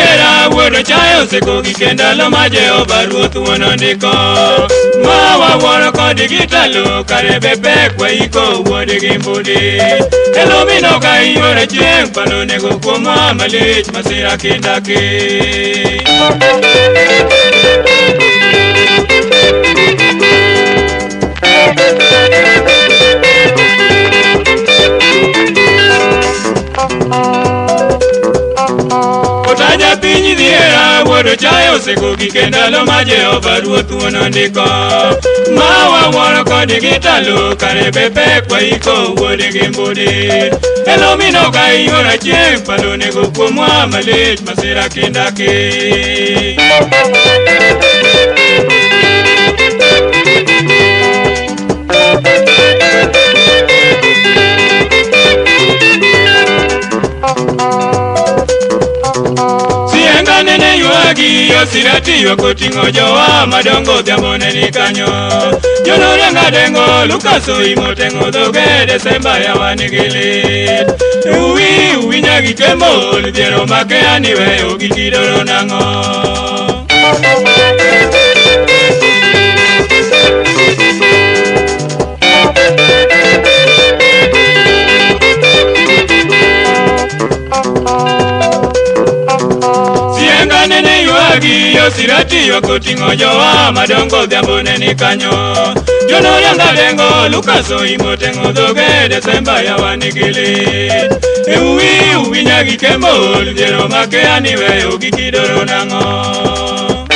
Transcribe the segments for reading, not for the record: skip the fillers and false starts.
diera wuodo chayo seko gikenda lo ma Jehova Ruoth wuonondiko ma wawuoro kod gitalo kare be pek waiko wuode gi mbudi elomino ka iore chieng' palo nego kuomwa malich masira kindaki Otaja piny dhiera wuodo chayo seko gikenda lo ma Jehova Ruoth wuonondiko ma wawuoro kod gitalo kare be pek waiko wuode gi mbudi elomino ka iora chieng' palo nego kuomwa malich masira kindaki Nene yuagi osirati yokoting'o jowa madongo dhiambone ni kanyo Jonorianga dengo Lukaso imoteng'o dhoge Desemba ya wanigilit Uwi nyagi kembol dhiero make aniweyo gikidoro nang'o Nene yuagi osirati yokoting'o jowa madongo dhiambone ni kanyo Jonorianga dengo Lukaso imoteng'o dhoge Desemba ya wanigilit Uwi nyagi kembol dhiero make aniweyo gikidoro nang'o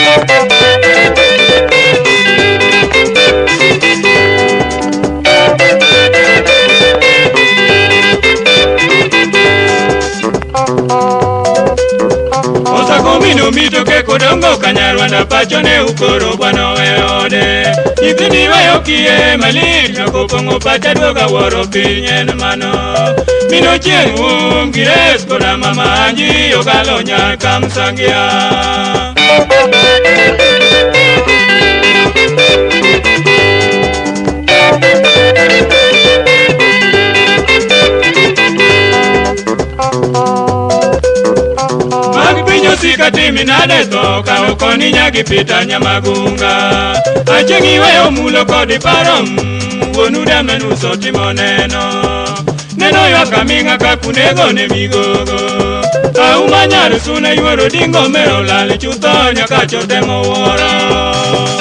Mino mito ke kodongo kanyarwanda pacho ne ukoro bwano weode Nyithini weyo kie malit Nokopong'o pacha duoga woro pinyen mano Mino chieng' gires koda mama anji Ogalo nyar kamsangia Sika timi nade to ka okoni nyagi pita nyamagunga Achegi weyo mulo kodi parom Wonu damenu sotimo Neno yuaka minga kakunego ne migogo Auma nyaru sune yuoro dingo mero lali chutho nyaka chotemo woro